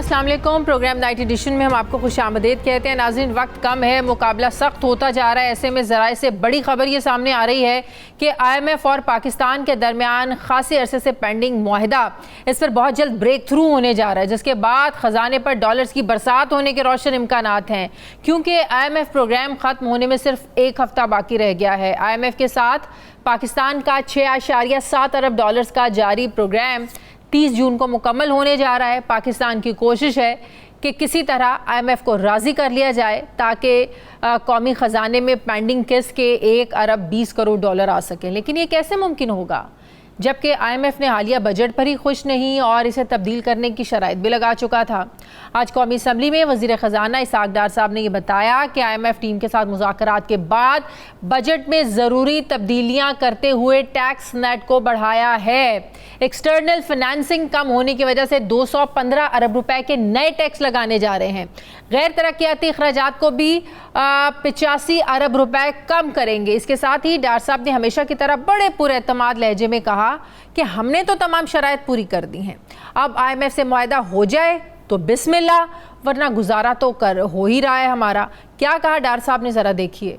अस्सलाम वालेकुम। Programme night addition में हम आपको खुशामदीद कहते हैं। नाज़रीन, वक्त कम है, मुकाबला सख्त होता जा रहा है। ऐसे में ज़राए से बड़ी खबर ये सामने आ रही है कि IMF और पाकिस्तान के दरमियान खासे अरसे से पेंडिंग मुआहिदा, इस पर बहुत जल्द ब्रेक थ्रू होने जा रहा है, जिसके बाद ख़जाने पर डॉलर्स की बरसात होने के रोशन इम्कानात हैं, क्योंकि IMF प्रोग्राम ख़त्म होने में सिर्फ एक हफ़्ता बाकी रह गया है। IMF के साथ पाकिस्तान का 6.7 अरब डॉलर्स का जारी प्रोग्राम 30 जून को मुकम्मल होने जा रहा है। पाकिस्तान की कोशिश है कि किसी तरह IMF को राज़ी कर लिया जाए ताकि कौमी ख़जाने में पेंडिंग किस्त के 1 अरब 20 करोड़ डॉलर आ सकें। लेकिन ये कैसे मुमकिन होगा जबकि IMF ने हालिया बजट पर ही खुश नहीं और इसे तब्दील करने की शराइत भी लगा चुका था। आज कौमी असम्बली में वज़ीर ख़जाना इसहाक़ डार साहब ने यह बताया कि IMF टीम के साथ मुज़ाकरात के बाद बजट में ज़रूरी तब्दीलियाँ करते हुए टैक्स नेट को बढ़ाया है। एक्सटर्नल फिनेंसिंग कम होने की वजह से 215 अरब रुपए के नए टैक्स लगाने जा रहे हैं। गैर तरक्याती अखराजात को भी 85 अरब रुपए कम करेंगे। इसके साथ ही डार साहब ने हमेशा की तरह बड़े पुरएतमाद लहजे में कहा कि हमने तो तमाम शराइत पूरी कर दी हैं, अब IMF से मुआहिदा हो जाए तो बिस्मिल्लाह, वरना गुजारा तो कर हो ही रहा है हमारा। क्या कहा डार साहब ने, ज़रा देखिए।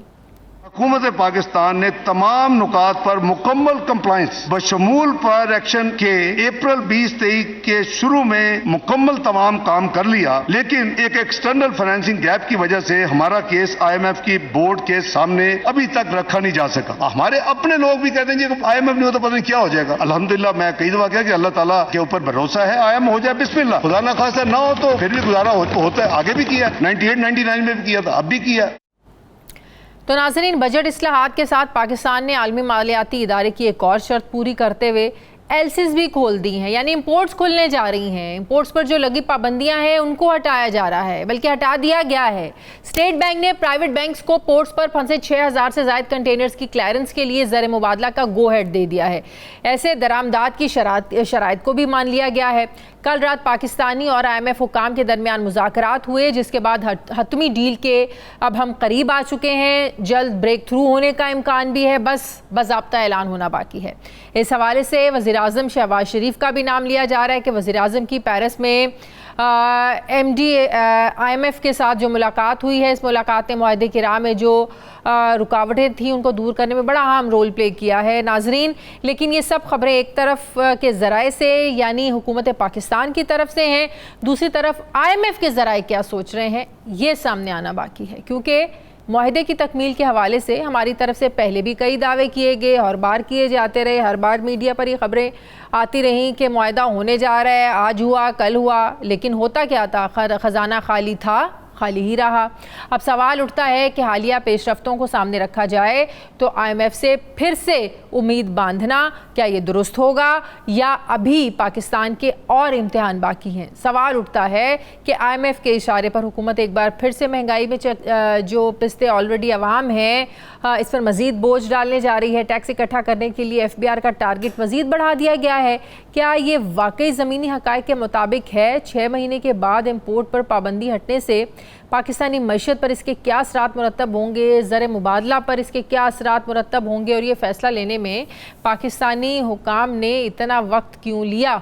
हुकूमत पाकिस्तान ने तमाम नुकात पर मुकम्मल कंप्लाइंस बशमूल पर एक्शन के अप्रैल 2023 के शुरू में मुकम्मल तमाम काम कर लिया, लेकिन एक एक्सटर्नल फाइनेंसिंग गैप की वजह से हमारा केस IMF की बोर्ड के सामने अभी तक रखा नहीं जा सका। हमारे अपने लोग भी कहते हैं कि IMF नहीं हो तो पता नहीं क्या हो जाएगा। अल्हम्दुलिल्लाह, मैं कई दफा कहा कि अल्लाह ताला के ऊपर भरोसा है, IMF हो जाए बिस्मिल्लाह, खुदा ना खासा ना हो तो फिर भी गुजारा होता है। आगे भी किया, 98-99 में भी किया था, अब भी किया। तो नाज़रीन, बजट इस्लाहात के साथ पाकिस्तान ने आलमी मालियाती इदारे की एक और शर्त पूरी करते हुए एलसीज भी खोल दी हैं, यानी इंपोर्ट्स खुलने जा रही हैं। इंपोर्ट्स पर जो लगी पाबंदियां हैं उनको हटाया जा रहा है, बल्कि हटा दिया गया है। स्टेट बैंक ने प्राइवेट बैंक्स को पोर्ट्स पर फंसे 6000 से ज़ायद कंटेनर्स की क्लियरेंस के लिए ज़र मुबादला का गो हेड दे दिया है। ऐसे दरामदाद की शराइत को भी मान लिया गया है। कल रात पाकिस्तानी और IMF हुकाम के दरमियान मुज़ाकरात हुए, जिसके बाद हतमी डील के अब हम करीब आ चुके हैं। जल्द ब्रेक थ्रू होने का इम्कान भी है, बस बाज़ाब्ता ऐलान होना बाकी है। इस हवाले से वज़ीर आज़म शहबाज शरीफ का भी नाम लिया जा रहा है कि वज़ीर आज़म की पेरिस में MD IMF के साथ जो मुलाकात हुई है, इस मुलाकात ने मुआहदे की राह में जो रुकावटें थी उनको दूर करने में बड़ा अहम रोल प्ले किया है। नाजरीन, लेकिन ये सब खबरें एक तरफ के ज़राए से यानी हुकूमत पाकिस्तान की तरफ से हैं, दूसरी तरफ IMF के ज़राए क्या सोच रहे हैं ये सामने आना बाकी है, क्योंकि मुआहदे की तकमील के हवाले से हमारी तरफ से पहले भी कई दावे किए गए, हर बार किए जाते रहे, हर बार मीडिया पर ये खबरें आती रहीं कि मुआहदा होने जा रहा है, आज हुआ कल हुआ, लेकिन होता क्या था? ख़जाना खाली था, खाली ही रहा। अब सवाल उठता है कि हालिया पेशरफ्तों को सामने रखा जाए तो IMF से फिर से उम्मीद बांधना क्या ये दुरुस्त होगा या अभी पाकिस्तान के और इम्तिहान बाकी हैं? सवाल उठता है कि IMF के इशारे पर हुकूमत एक बार फिर से महंगाई में जो पिस्ते ऑलरेडी अवाम हैं इस पर मज़ीद बोझ डालने जा रही है। टैक्स इकट्ठा करने के लिए FBR का टारगेट मज़ीद बढ़ा दिया गया है। क्या ये वाकई ज़मीनी हक़ाइक़ के मुताबिक है? 6 महीने के बाद इम्पोर्ट पर पाबंदी हटने से पाकिस्तानी मईशत पर इसके क्या असरात मुरतब होंगे, ज़र मुबादला पर इसके क्या असरात मुरतब होंगे, और ये फ़ैसला लेने में पाकिस्तानी हुकाम ने इतना वक्त क्यों लिया?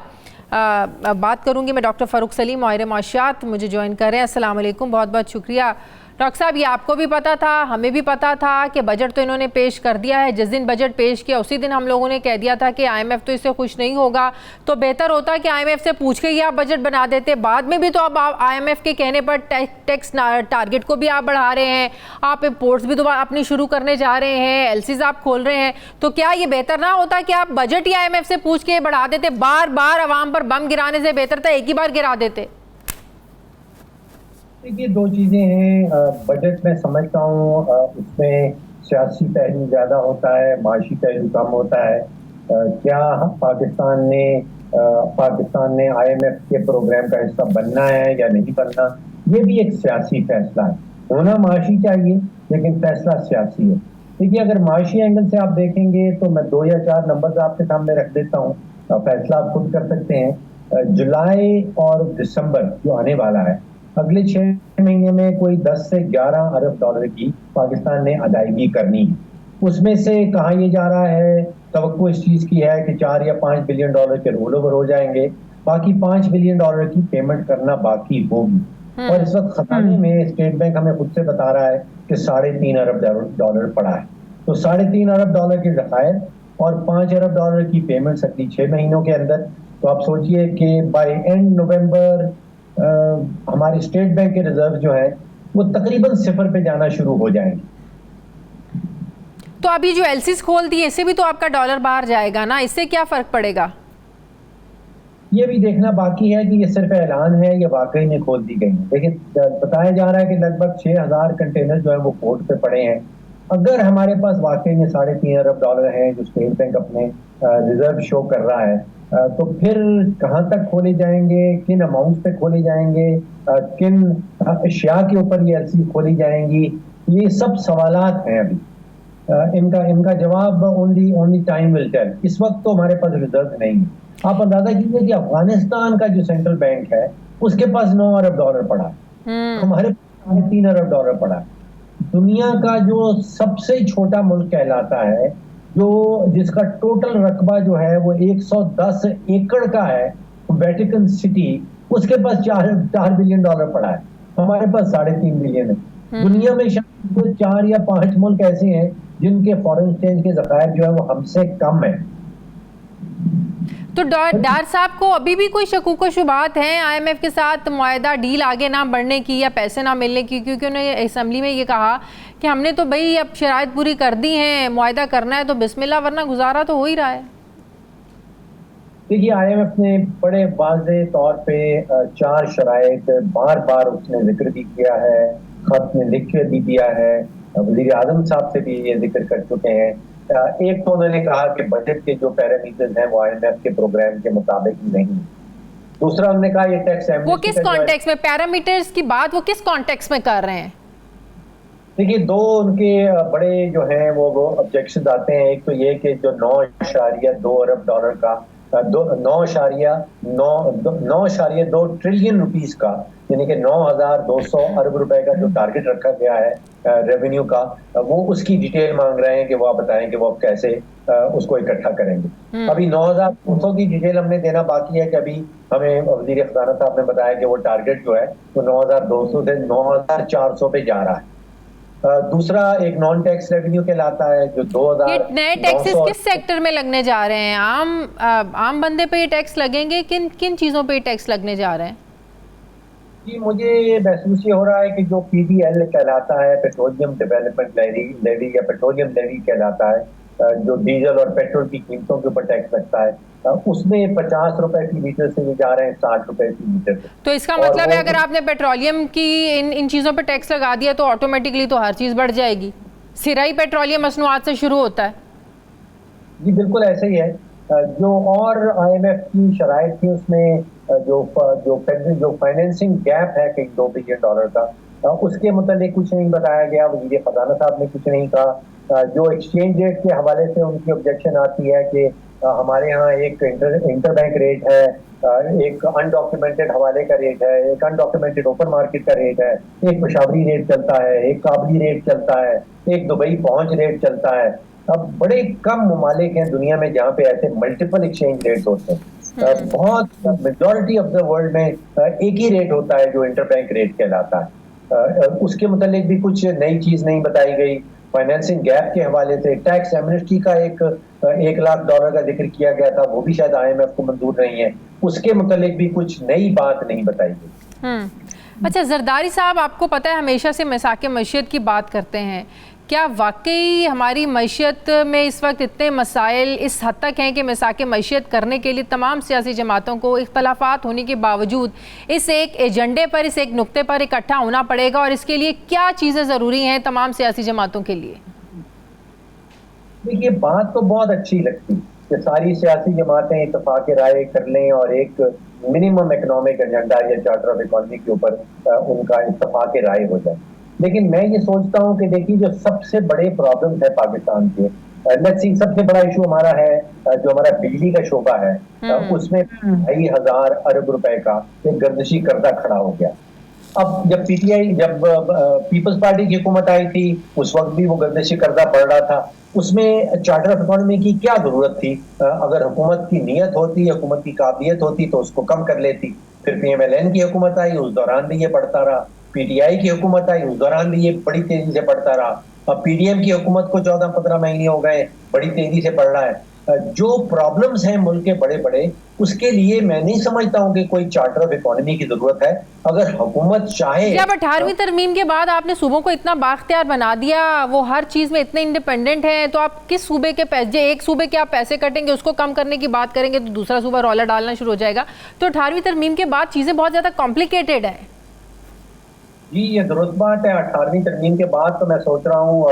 बात करूँगी मैं डॉक्टर फ़ारूक सलीम, माहिर माशियात, मुझे ज्वाइन कर रहे हैं। अस्सलाम वालेकुम, बहुत बहुत शुक्रिया। डॉक्टर साहब, ये आपको भी पता था, हमें भी पता था कि बजट तो इन्होंने पेश कर दिया है। जिस दिन बजट पेश किया उसी दिन हम लोगों ने कह दिया था कि IMF तो इससे खुश नहीं होगा, तो बेहतर होता कि IMF से पूछ के ही आप बजट बना देते। बाद में भी तो अब आप IMF के कहने पर टैक्स टारगेट को भी आप बढ़ा रहे हैं, आप इम्पोर्ट्स भी दोबारा अपनी शुरू करने जा रहे हैं, LCs आप खोल रहे हैं, तो क्या ये बेहतर ना होता कि आप बजट ही IMF से पूछ के बढ़ा देते? बार बार आवाम पर बम गिराने से बेहतर था एक ही बार गिरा देते। देखिए, दो चीज़ें हैं। बजट में समझता हूँ उसमें सियासी पहलू ज़्यादा होता है, माशी पहलू कम होता है। क्या पाकिस्तान ने IMF के प्रोग्राम का हिस्सा बनना है या नहीं बनना, ये भी एक सियासी फैसला है। होना माशी चाहिए लेकिन फैसला सियासी है। देखिए, अगर माशी एंगल से आप देखेंगे तो मैं 2 या 4 नंबर आपके सामने रख देता हूँ, फैसला आप खुद कर सकते हैं। जुलाई और दिसंबर जो आने वाला है, अगले 6 महीने में कोई 10 से 11 अरब डॉलर की पाकिस्तान ने अदायगी करनी है। उसमें से कहा यह जा रहा है, तवक्को इस चीज़ की है कि 4 या 5 बिलियन डॉलर के रोल ओवर हो जाएंगे, बाकी $5 बिलियन की पेमेंट करना बाकी होगी। और इस वक्त खजाने में स्टेट बैंक हमें खुद से बता रहा है कि $3.5 अरब पड़ा है। तो $3.5 अरब की ज़खायर और $5 अरब की पेमेंट्स अगली 6 महीनों के अंदर। तो आप सोचिए कि बाय एंड नवंबर हमारे स्टेट बैंक के रिजर्व जो है वो तकरीबन 0 पे जाना शुरू हो जाएंगे। तो अभी जो एलसीज खोल दी इससे भी तो आपका डॉलर बाहर जाएगा ना, इससे क्या फर्क पड़ेगा? ये भी देखना बाकी है कि ये सिर्फ ऐलान है या वाकई में खोल दी गई है। लेकिन बताया जा रहा है कि लगभग 6000 कंटेनर जो है वो पोर्ट पे पड़े हैं। अगर हमारे पास वाकई में $3.5 अरब हैं जो स्टेट बैंक अपने रिजर्व शो कर रहा है, तो फिर कहाँ तक खोले जाएंगे, किन अमाउंट पे खोले जाएंगे, किन अशिया के ऊपर ये एलसी खोली जाएंगी, ये सब सवालात हैं अभी। इनका जवाब ओनली टाइम विल टेल। इस वक्त तो हमारे पास रिजर्व नहीं है। आप अंदाजा कीजिए कि अफगानिस्तान का जो सेंट्रल बैंक है उसके पास $9 अरब पड़ा है, हमारे पास $3 अरब पड़ा है। दुनिया का जो सबसे छोटा मुल्क कहलाता है, जो जिसका टोटल रकबा जो है वो 110 एकड़ का है, वेटिकन सिटी, उसके पास $4 बिलियन पड़ा है, हमारे पास $3.5 बिलियन है। दुनिया में शायद 4 या 5 मुल्क ऐसे हैं जिनके फॉरेन एक्सचेंज के ज़खायर जो है वो हमसे कम है। तो डार साहब को अभी भी कोई शकूक व शुबात हैं आईएमएफ के साथ मुआहदा डील आगे ना बढ़ने की या पैसे ना मिलने की? क्योंकि उन्होंने असेंबली में ये कहा कि हमने तो भाई अब शराइत पूरी कर दी हैं, मुआहदा करना है तो बिस्मिल्लाह, वरना गुजारा तो हो ही रहा है। देखिए, आईएमएफ ने बड़े वाज़ेह तौर पे 4 शराइत बार बार उसने जिक्र भी किया है, खत में लिख के भी दिया है, वज़ीर आज़म साहब से भी ये जिक्र कर चुके हैं। एक तो उन्होंने कहा कि बजट के जो पैरामीटर्स हैं वो आईएमएफ के प्रोग्राम के मुताबिक नहीं। दूसरा उन्होंने कहा ये टैक्स एमनेस्टी, वो किस कॉन्टेक्स्ट में पैरामीटर्स की बात वो किस कॉन्टेक्स्ट में कर रहे हैं? देखिए, 2 उनके बड़े जो हैं वो ऑब्जेक्शन आते हैं। एक तो ये कि जो $9.2 अरब का 9.2 ट्रिलियन रुपीस का, यानी कि 9,200 अरब रुपए का जो टारगेट रखा गया है रेवेन्यू का, वो उसकी डिटेल मांग रहे हैं कि वो आप बताएं कि वो आप कैसे उसको इकट्ठा करेंगे। अभी 9,200 की डिटेल हमने देना बाकी है कि अभी हमें वज़ीर ख़ज़ाना साहब ने बताया कि वो टारगेट जो है वो 9,200 से 9,400 पे जा रहा है। दूसरा एक नॉन टैक्स रेवेन्यू कहलाता है जो 2000। ये नए टैक्सेस किस सेक्टर में लगने जा रहे हैं? आम बंदे पे ये टैक्स लगेंगे? किन किन चीज़ों पे ये टैक्स लगने जा रहे हैं? जी, मुझे ये महसूस ये हो रहा है कि जो PDL कहलाता है, पेट्रोलियम डेवलपमेंट लेवी या पेट्रोलियम लेवी कहलाता है, जो डीजल और पेट्रोल की कीमतों के ऊपर टैक्स लगता है, उसमें 50 रुपए फी लीटर से जा रहे हैं 60 रुपए फी लीटर। तो इसका मतलब है अगर आपने पेट्रोलियम की इन चीज़ों पे टैक्स लगा दिया तो ऑटोमेटिकली तो हर चीज़ बढ़ जाएगी। सिरा ही पेट्रोलियम मसनूआत से शुरू होता है। जी बिल्कुल ऐसे ही है। जो और IMF की शराइत थी उसमें जो फाइनेंसिंग गैप है कहीं $2 बिलियन का, उसके मुताबिक कुछ नहीं बताया गया। वज़ीर ख़ज़ाना साहब ने कुछ नहीं कहा। जो एक्सचेंज रेट के हवाले से उनकी ऑब्जेक्शन आती है कि हमारे यहाँ एक इंटर बैंक रेट है, एक अनडॉक्यूमेंटेड हवाले का रेट है, एक अनडॉक्यूमेंटेड ओपन मार्केट का रेट है, एक पेशावरी रेट चलता है, एक काबली रेट चलता है, एक दुबई पहुंच रेट चलता है। अब बड़े कम ममालिक हैं दुनिया में जहाँ पे ऐसे मल्टीपल एक्सचेंज रेट होते हैं। बहुत मेजॉरिटी ऑफ द वर्ल्ड में एक ही रेट होता है जो इंटर बैंक रेट कहलाता है। उसके मुतालिक भी कुछ नई चीज नहीं बताई गई। फाइनेंसिंग गैप के हवाले से टैक्स एमनेस्टी का $1 लाख का जिक्र किया गया था, वो भी शायद IMF को मंजूर नहीं है। उसके मुतालिक भी कुछ नई बात नहीं बताई गई। अच्छा जरदारी साहब, आपको पता है हमेशा से मसाके मईशत की बात करते हैं, क्या वाकई हमारी मईशत में इस वक्त इतने मसाइल इस हद तक हैं कि मसाके मईशत करने के लिए तमाम सियासी जमातों को इख्तलाफात होने के बावजूद इस एक एजेंडे पर, इस एक नुक्ते पर इकट्ठा होना पड़ेगा? और इसके लिए क्या चीज़ें ज़रूरी हैं तमाम सियासी जमातों के लिए? देखिए, बात तो बहुत अच्छी लगती कि सारी सियासी जमातें इत्तेफाक राय कर लें और एक मिनिमम इकनॉमिक एजेंडा या चार्टर ऑफ इकॉनमी के ऊपर उनका इत्तेफाक राय हो जाए। लेकिन मैं ये सोचता हूँ कि देखिए, जो सबसे बड़े प्रॉब्लम्स है पाकिस्तान के, लेट्स सी सबसे बड़ा इशू हमारा है जो हमारा बिजली का शोबा है, उसमें 2,500 अरब रुपए का एक गर्दिशी कर्जा खड़ा हो गया। अब जब पीटीआई, जब पीपल्स पार्टी की हुकूमत आई थी, उस वक्त भी वो गर्दिशी कर्जा पड़ रहा था। उसमें चार्टर ऑफ इकोनॉमी की क्या जरूरत थी? अगर हुकूमत की नीयत होती, हुकूमत की काबिलियत होती तो उसको कम कर लेती। फिर पीएमएलएन की हुकूमत आई, उस दौरान भी ये बढ़ता रहा। पीटीआई की हुकूमत आई, उस दौरान भी ये बड़ी तेजी से बढ़ता रहा। अब पीडीएम की हुकूमत को 14-15 महीने हो गए, बड़ी तेजी से बढ़ रहा है। जो प्रॉब्लम्स हैं मुल्क के बड़े बड़े, उसके लिए मैं नहीं समझता हूं कि कोई चार्टर ऑफ इकोनॉमी की जरूरत है। अगर हुकूमत चाहे। अब 18वीं तरमीम के बाद आपने सूबों को इतना बाख्तियार बना दिया, वो हर चीज में इतने इंडिपेंडेंट हैं, तो आप किस सूबे के पैसे, एक सूबे के आप पैसे कटेंगे, उसको कम करने की बात करेंगे तो दूसरा सूबा रौला डालना शुरू हो जाएगा। तो 18वीं तरमीम के बाद चीजें बहुत ज्यादा कॉम्प्लिकेटेड है। जी, ये दुरुस्त बात है। 18वीं तरमीम के बाद तो मैं सोच रहा हूँ,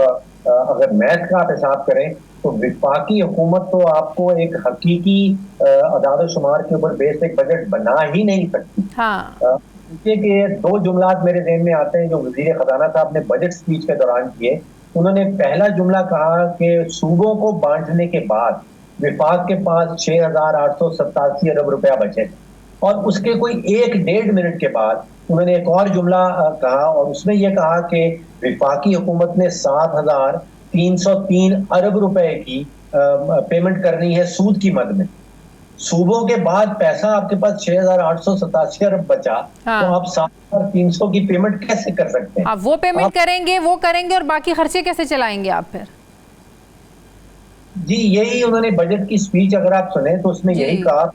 अगर मैथ का आप हिसाब करें तो विफाकी हुकूमत तो आपको एक हकीकी अदाद शुमार के ऊपर बेस्ड एक बजट बना ही नहीं सकती। हाँ। कि दो जुमलात मेरे ज़हन में आते हैं जो वजीर खजाना साहब ने बजट स्पीच के दौरान किए। उन्होंने पहला जुमला कहा कि सूबों को बांटने के बाद विफाक के पास 6,887 अरब रुपया बचे, और उसके कोई 1-1.5 मिनट के बाद उन्होंने एक और जुमला कहा, और उसमें यह कहा कि विफाकी हुकूमत ने 7,303 अरब रुपए की पेमेंट करनी है सूद की मद में। सूबों के बाद पैसा आपके पास 6,887 अरब बचा। हाँ। तो आप 7,300 की पेमेंट कैसे कर सकते हैं? आप वो पेमेंट करेंगे, वो करेंगे, और बाकी खर्चे कैसे चलाएंगे आप फिर? जी, यही उन्होंने बजट की स्पीच अगर आप सुने तो उसमें यही कहा,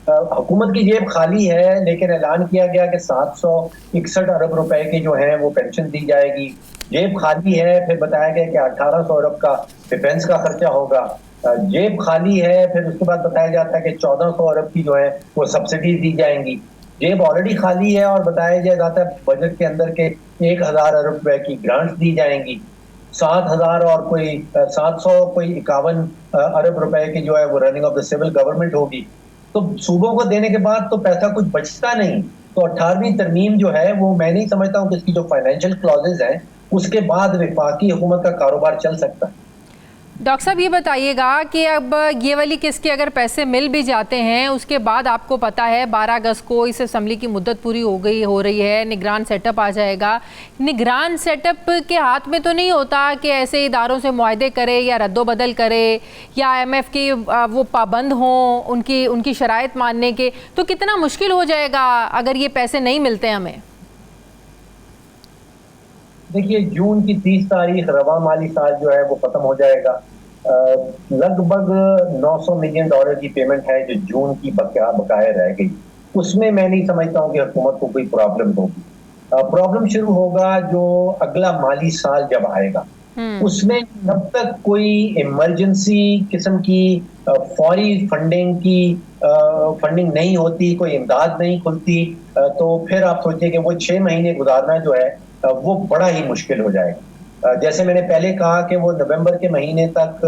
हुकूमत की जेब खाली है, लेकिन ऐलान किया गया कि 761 अरब रुपए की जो है वो पेंशन दी जाएगी। जेब खाली है, फिर बताया गया कि 1800 अरब का डिफेंस का खर्चा होगा। जेब खाली है, फिर उसके बाद बताया जाता है कि 1400 अरब की जो है वो सब्सिडीज दी जाएंगी। जेब ऑलरेडी खाली है और बताया जाता है बजट के अंदर के 1000 अरब रुपए की ग्रांट्स दी जाएंगी। 7,000 और कोई 751 अरब रुपए की जो है वो running of the civil government होगी। तो सूबों को देने के बाद तो पैसा कुछ बचता नहीं। तो 18वीं तरमीम जो है वो मैं नहीं समझता हूँ कि इसकी जो फाइनेंशियल क्लॉजेज हैं उसके बाद विफाकी हुकूमत का कारोबार चल सकता है। डॉक्टर साहब ये बताइएगा कि अब ये वाली किस्त के अगर पैसे मिल भी जाते हैं, उसके बाद आपको पता है 12 अगस्त को इस असम्बली की मुद्दत पूरी हो रही है, निगरान सेटअप आ जाएगा। निगरान सेटअप के हाथ में तो नहीं होता कि ऐसे इदारों से मुआहदे करे या रद्दोबदल करे या IMF के वो पाबंद हों उनकी शराइत मानने के, तो कितना मुश्किल हो जाएगा अगर ये पैसे नहीं मिलते हमें। देखिए, जून की 30 तारीख रवा माली साल जो है वो खत्म हो जाएगा। लगभग $900 मिलियन की पेमेंट है जो जून की बकाया रह गई। उसमें मैं नहीं समझता हूँ कि हुकूमत को कोई प्रॉब्लम होगी। प्रॉब्लम शुरू होगा जो अगला माली साल जब आएगा, उसमें जब तक कोई इमरजेंसी किस्म की फौरी फंडिंग नहीं होती, कोई इमदाद नहीं खुलती, तो फिर आप सोचिए कि वो 6 महीने गुजारना जो है वो बड़ा ही मुश्किल हो जाएगा। जैसे मैंने पहले कहा कि वो नवंबर के महीने तक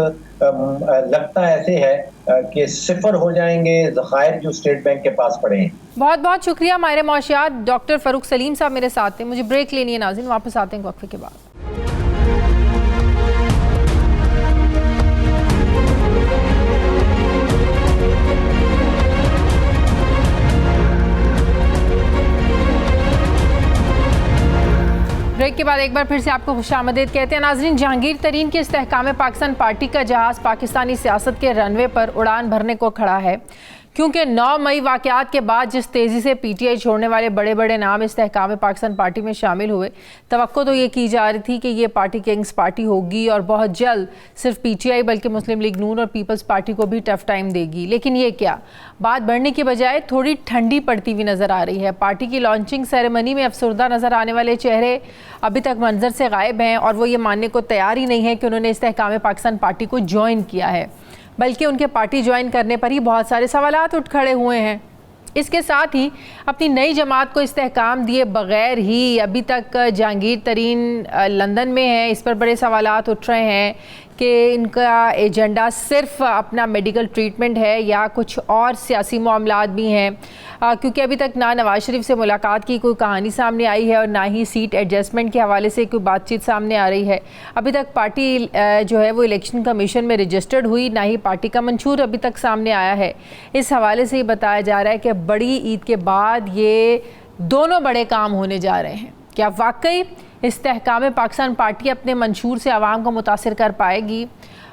लगता ऐसे है कि सिफर हो जाएंगे ज़खायर जो स्टेट बैंक के पास पड़े हैं। बहुत बहुत शुक्रिया माहिर मौशियात डॉक्टर फ़ारूक सलीम साहब मेरे साथ थे। मुझे ब्रेक लेनी है नाज़रीन, वापस आते हैं वक्फे के बाद। ब्रेक के बाद एक बार फिर से आपको खुशामदीद कहते हैं नाज़रीन। जहांगीर तरीन के इस्तेहकाम पाकिस्तान पार्टी का जहाज़ पाकिस्तानी सियासत के रनवे पर उड़ान भरने को खड़ा है, क्योंकि 9 मई वाक़यात के बाद जिस तेज़ी से PTI छोड़ने वाले बड़े बड़े नाम इस्तेहकाम पाकिस्तान पार्टी में शामिल हुए, तवक्को तो ये की जा रही थी कि ये पार्टी किंग्स पार्टी होगी और बहुत जल्द सिर्फ PTI बल्कि मुस्लिम लीग नून और पीपल्स पार्टी को भी टफ टाइम देगी। लेकिन ये क्या, बात बढ़ने की बजाय थोड़ी ठंडी पड़ती हुई नज़र आ रही है। पार्टी की लॉन्चिंग सेरेमनी में अफसरदा नज़र आने वाले चेहरे अभी तक मंजर से गायब हैं और वो ये मानने को तैयार ही नहीं है कि उन्होंने इस्तेहकाम पाकिस्तान पार्टी को ज्वाइन किया है, बल्कि उनके पार्टी ज्वाइन करने पर ही बहुत सारे सवालात उठ खड़े हुए हैं। इसके साथ ही अपनी नई जमात को इस्तेहकाम दिए बगैर ही अभी तक जहांगीर तरीन लंदन में हैं। इस पर बड़े सवालात उठ रहे हैं कि इनका एजेंडा सिर्फ अपना मेडिकल ट्रीटमेंट है या कुछ और सियासी मामलात भी हैं, क्योंकि अभी तक ना नवाज शरीफ से मुलाकात की कोई कहानी सामने आई है और ना ही सीट एडजस्टमेंट के हवाले से कोई बातचीत सामने आ रही है। अभी तक पार्टी जो है वो इलेक्शन कमीशन में रजिस्टर्ड हुई, ना ही पार्टी का मंशूर अभी तक सामने आया है। इस हवाले से ही बताया जा रहा है कि बड़ी ईद के बाद ये दोनों बड़े काम होने जा रहे हैं। क्या वाकई इस्तेहकाम पाकिस्तान पार्टी अपने मंशूर से आवाम को मुतासिर कर पाएगी?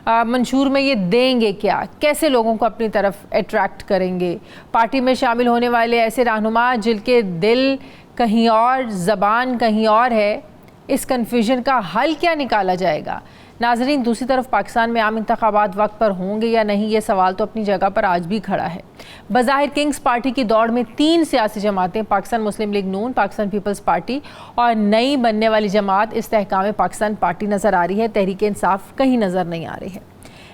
मंशूर में ये देंगे क्या? कैसे लोगों को अपनी तरफ अट्रैक्ट करेंगे? पार्टी में शामिल होने वाले ऐसे रहनुमा जिनके दिल कहीं और, ज़बान कहीं और है, इस कन्फ्यूजन का हल क्या निकाला जाएगा? नाजरीन, दूसरी तरफ पाकिस्तान में आम इंतखाबात वक्त पर होंगे या नहीं, ये सवाल तो अपनी जगह पर आज भी खड़ा है। बज़ाहिर किंग्स पार्टी की दौड़ में 3 सियासी जमातें, पाकिस्तान मुस्लिम लीग नून, पाकिस्तान पीपल्स पार्टी और नई बनने वाली जमात इस्तेहकाम पाकिस्तान पार्टी नज़र आ रही है। तहरीक इंसाफ कहीं नज़र नहीं आ रही है।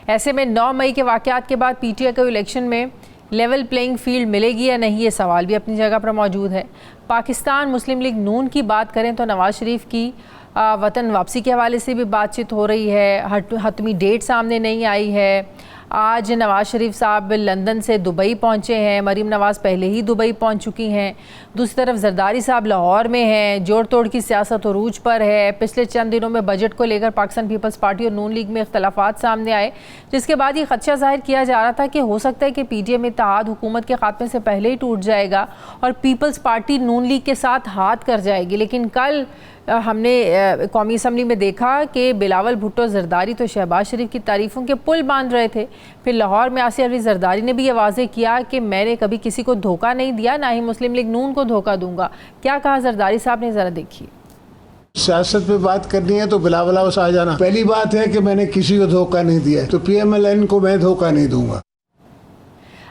ऐसे में 9 मई के वाक़यात के बाद PTI को इलेक्शन में लेवल प्लेइंग फील्ड मिलेगी या नहीं, ये सवाल भी अपनी जगह पर मौजूद है। पाकिस्तान मुस्लिम लीग नून की बात करें तो नवाज़ शरीफ की वतन वापसी के हवाले से भी बातचीत हो रही है। हतमी डेट सामने नहीं आई है। आज नवाज़ शरीफ साहब लंदन से दुबई पहुंचे हैं। मरीम नवाज़ पहले ही दुबई पहुंच चुकी हैं। दूसरी तरफ जरदारी साहब लाहौर में हैं। जोड़ तोड़ की सियासत उरूज पर है। पिछले चंद दिनों में बजट को लेकर पाकिस्तान पीपल्स पार्टी और नून लीग में इख्तलाफात सामने आए, जिसके बाद ये खदशा जाहिर किया जा रहा था कि हो सकता है कि PTI में इत्तेहाद हुकूमत के खात्मे से पहले ही टूट जाएगा और पीपल्स पार्टी नून लीग के साथ हाथ कर जाएगी। लेकिन कल हमने कौमी असम्बली में देखा कि बिलावल भुट्टो जरदारी तो शहबाज शरीफ की तारीफ़ों के पुल बांध रहे थे। फिर लाहौर में आसिया अली जरदारी ने भी ये वाज़ेह किया कि मैंने कभी किसी को धोखा नहीं दिया, ना ही मुस्लिम लीग नून को धोखा दूंगा। क्या कहा जरदारी साहब ने, ज़रा देखिए। सियासत में बात करनी है तो बिलावला आ जाना। पहली बात है कि मैंने किसी को धोखा नहीं दिया, तो PMLN को मैं धोखा नहीं दूंगा।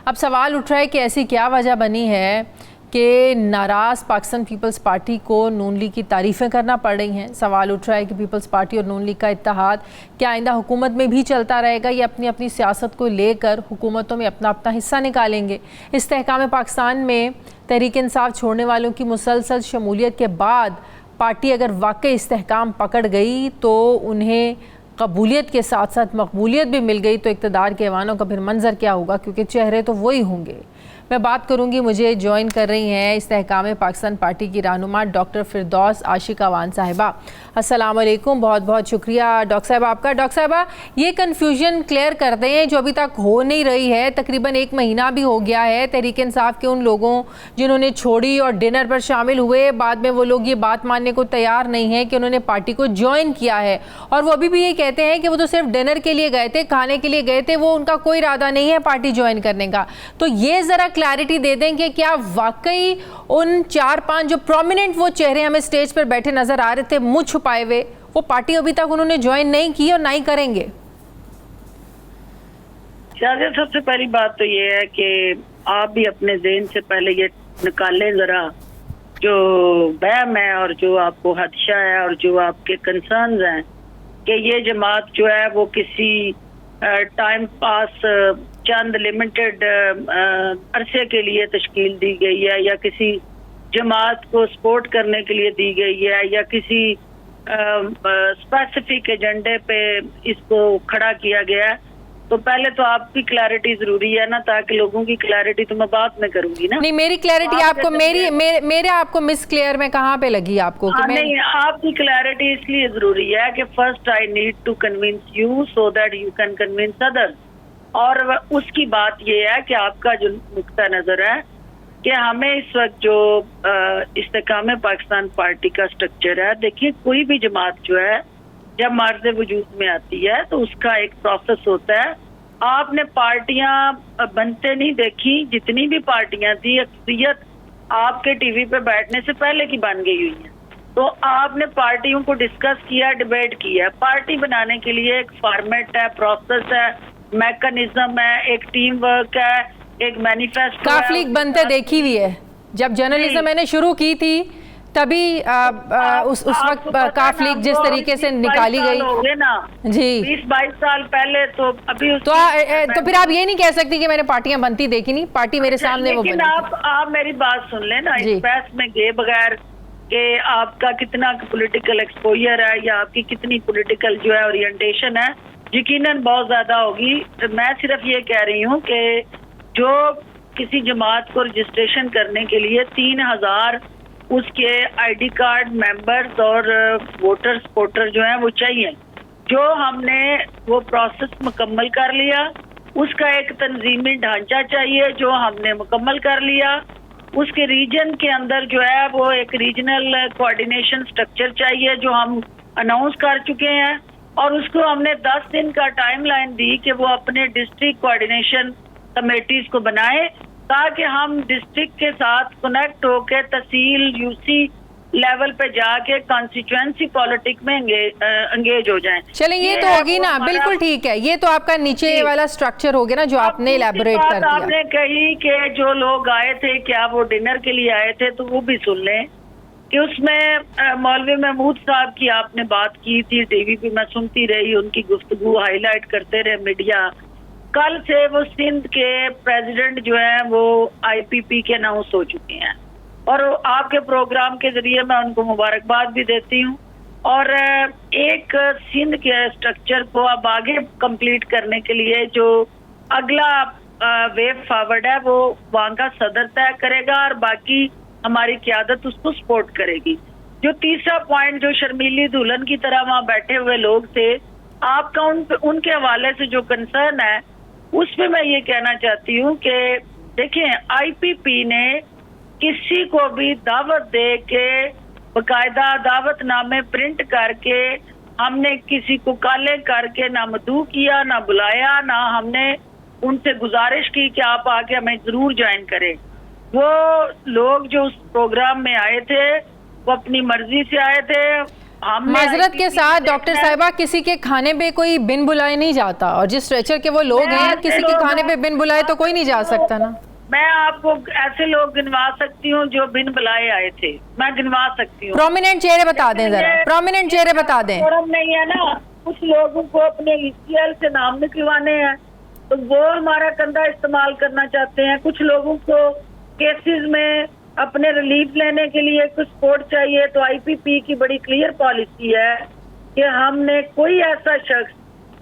अब सवाल उठ रहा है कि ऐसी क्या वजह बनी है कि नाराज़ पाकिस्तान पीपल्स पार्टी को नून लीग की तारीफ़ें करना पड़ रही हैं। सवाल उठ रहा है कि पीपल्स पार्टी और नून लीग का इत्तेहाद क्या आइंदा हुकूमत में भी चलता रहेगा या अपनी अपनी सियासत को लेकर हुकूमतों में अपना अपना हिस्सा निकालेंगे? इस्तेहकाम पाकिस्तान में तहरीक इंसाफ छोड़ने वालों की मुसलसल शमूलियत के बाद पार्टी अगर वाकई इस्तेहकाम पकड़ गई तो उन्हें कबूलियत के साथ साथ मकबूलियत भी मिल गई तो इक़्तिदार के ऐवानों का फिर मंजर क्या होगा? क्योंकि चेहरे तो वही होंगे। मैं बात करूंगी, मुझे ज्वाइन कर रही हैं इस्तेहकाम पाकिस्तान पार्टी की रहनुमा डॉक्टर फिरदौस आशिक अवान साहिबा। अस्सलाम वालेकुम, बहुत बहुत शुक्रिया डॉक्टर साहब आपका। डॉक्टर साहबा, ये कन्फ्यूजन क्लियर कर दें जो अभी तक हो नहीं रही है। तकरीबन 1 महीना भी हो गया है तहरीक इंसाफ के उन लोगों जिन्होंने छोड़ी और डिनर पर शामिल हुए, बाद में वो लोग ये बात मानने को तैयार नहीं है कि उन्होंने पार्टी को ज्वाइन किया है और वो अभी भी ये कहते हैं कि वो तो सिर्फ डिनर के लिए गए थे, खाने के लिए गए थे, वो उनका कोई इरादा नहीं है पार्टी ज्वाइन करने का। तो ये ज़रा क्लैरिटी दे दें कि क्या वाकई उन 4-5 जो प्रोमिनेंट वो चेहरे हमें स्टेज पर बैठे नजर आ रहे थे मुंह छुपाए हुए, वो पार्टी अभी तक उन्होंने ज्वाइन नहीं की और ना ही करेंगे? सबसे पहली बात तो ये है कि आप भी अपने ज़हन से पहले ये निकालें जरा जो बहम है और जो आपको खदशा है और जो आपके कंसर्न्स हैं कि ये जमात जो है वो किसी टाइम पास चंद लिमिटेड अरसे के लिए तश्कील दी गई है या किसी जमात को सपोर्ट करने के लिए दी गई है या किसी स्पेसिफिक एजेंडे पे इसको खड़ा किया गया है। तो पहले तो आपकी क्लैरिटी जरूरी है ना, ताकि लोगों की क्लैरिटी तो मैं बाद में करूंगी ना। नहीं, मेरी क्लैरिटी आपको मेरे आपको मिस क्लियर में कहाँ पे लगी आपको? नहीं, आपकी क्लैरिटी इसलिए जरूरी है कि first I need to convince you so that you can convince others. और उसकी बात ये है कि आपका जो नुक्ता नजर है कि हमें इस वक्त जो इस्तेहकाम पाकिस्तान पार्टी का स्ट्रक्चर है, देखिए कोई भी जमात जो है जब मर्ज वजूद में आती है तो उसका एक प्रोसेस होता है। आपने पार्टियां बनते नहीं देखी, जितनी भी पार्टियां थी अक्सरियत आपके टीवी पे बैठने से पहले की बन गई हुई है। तो आपने पार्टियों को डिस्कस किया, डिबेट किया। पार्टी बनाने के लिए एक फॉर्मेट है, प्रोसेस है, मैकेनिज्म है, एक टीम वर्क है, एक मैनिफेस्टो। काफ लीग बनते देखी हुई है। जब जर्नलिज्म मैंने शुरू की थी तभी उस वक्त काफ लीग जिस तरीके से निकाली गई ना जी 20-22 साल पहले, तो अभी तो फिर आप ये नहीं कह सकती कि मैंने पार्टियां बनती देखी नहीं। पार्टी मेरे सामने वो बनी। आप मेरी बात सुन लें ना, इस बहस में गए बगैर कि आपका कितना पॉलिटिकल एक्सपोजर है या आपकी कितनी पॉलिटिकल जो है ओरिएंटेशन है, यकीनन बहुत ज्यादा होगी। मैं सिर्फ ये कह रही हूँ कि जो किसी जमात को रजिस्ट्रेशन करने के लिए 3000 उसके आईडी कार्ड मेंबर्स और वोटर सपोर्टर जो हैं वो चाहिए, जो हमने वो प्रोसेस मुकम्मल कर लिया। उसका एक तंजीमी ढांचा चाहिए जो हमने मुकम्मल कर लिया। उसके रीजन के अंदर जो है वो एक रीजनल कोऑर्डिनेशन स्ट्रक्चर चाहिए जो हम अनाउंस कर चुके हैं, और उसको हमने 10 दिन का टाइमलाइन दी कि वो अपने डिस्ट्रिक्ट कोऑर्डिनेशन कमेटीज को बनाए, ताकि हम डिस्ट्रिक्ट के साथ कनेक्ट होकर तहसील यूसी लेवल पे जाके कॉन्स्टिट्यूएंसी पॉलिटिक्स में एंगेज हो जाएं। चलें, ये तो होगी ना, बिल्कुल ठीक है। ये तो आपका नीचे वाला स्ट्रक्चर हो गया ना जो आपने इलैबोरेट कर दिया। आपने कही कि जो लोग आए थे क्या वो डिनर के लिए आए थे, तो वो भी सुन लें कि उसमें मौलवी महमूद साहब की आपने बात की थी, टीवी पे मैं सुनती रही, उनकी गुफ्तगू हाईलाइट करते रहे मीडिया। कल से वो सिंध के प्रेसिडेंट जो है वो IPP के अनाउंस हो चुके हैं, और आपके प्रोग्राम के जरिए मैं उनको मुबारकबाद भी देती हूँ। और एक सिंध के स्ट्रक्चर को अब आगे कंप्लीट करने के लिए जो अगला वे फॉरवर्ड है वो वहाँ का सदर तय करेगा, और बाकी हमारी क़यादत उसको सपोर्ट करेगी। जो तीसरा पॉइंट, जो शर्मीली दुल्हन की तरह वहाँ बैठे हुए लोग थे, आपका उनके हवाले से जो कंसर्न है उसमें मैं ये कहना चाहती हूँ कि देखिए, IPP ने किसी को भी दावत दे के बकायदा दावतनामे प्रिंट करके, हमने किसी को काले करके ना मदऊ किया, ना बुलाया, ना हमने उनसे गुजारिश की कि आप आके हमें जरूर ज्वाइन करें। वो लोग जो उस प्रोग्राम में आए थे वो अपनी मर्जी से आए थे। माजरत के साथ डॉक्टर साहिबा, किसी के खाने पे कोई बिन बुलाए नहीं जाता, और जिस स्ट्रेचर के वो लोग हैं किसी के खाने पे बिन बुलाए तो कोई नहीं जा सकता ना। मैं आपको ऐसे लोग गिनवा सकती हूँ जो बिन बुलाए आए थे, मैं गिनवा सकती हूँ। प्रोमिनेंट चेहरे बता दें जरा, प्रोमिनेंट चेहरे बता दें। फोरम नहीं है ना, कुछ लोगों को अपने ECL से नाम निकलवाने हैं तो वो हमारा कंधा इस्तेमाल करना चाहते हैं। कुछ लोगों को केसेस में अपने रिलीफ लेने के लिए कुछ सपोर्ट चाहिए, तो IPP की बड़ी क्लियर पॉलिसी है कि हमने कोई ऐसा शख्स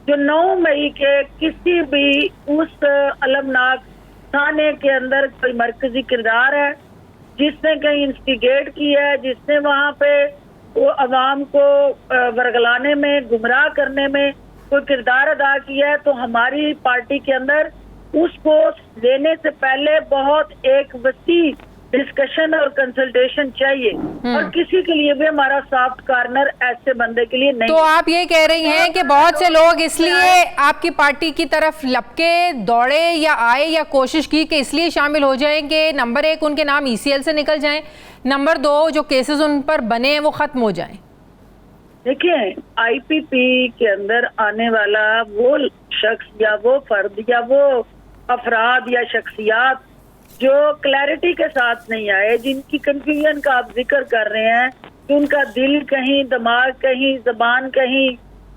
जो 9 मई के किसी भी उस अलमनाक थाने के अंदर कोई मरकजी किरदार है, जिसने कहीं इंस्टिगेट की है, जिसने वहाँ पे वो अवाम को वर्गलाने में, गुमराह करने में कोई किरदार अदा किया है, तो हमारी पार्टी के अंदर उसको लेने से पहले बहुत एक वसी डिस्कशन और कंसल्टेशन चाहिए, और किसी के लिए भी हमारा सॉफ्ट कॉर्नर ऐसे बंदे के लिए नहीं। तो आप ये कह रही हैं कि बहुत से लोग इसलिए आपकी पार्टी की तरफ लपके दौड़े या आए या कोशिश की कि इसलिए शामिल हो जाएं कि नंबर 1 उनके नाम ECL से निकल जाएं, नंबर 2 जो केसेस उन पर बने हैं वो खत्म हो जाएं। देखिए, IPP के अंदर आने वाला वो शख्स या वो फर्द या वो अफराद या शख्सियात जो क्लैरिटी के साथ नहीं आए, जिनकी कंफ्यूजन का आप जिक्र कर रहे हैं कि उनका दिल कहीं, दिमाग कहीं, जबान कहीं,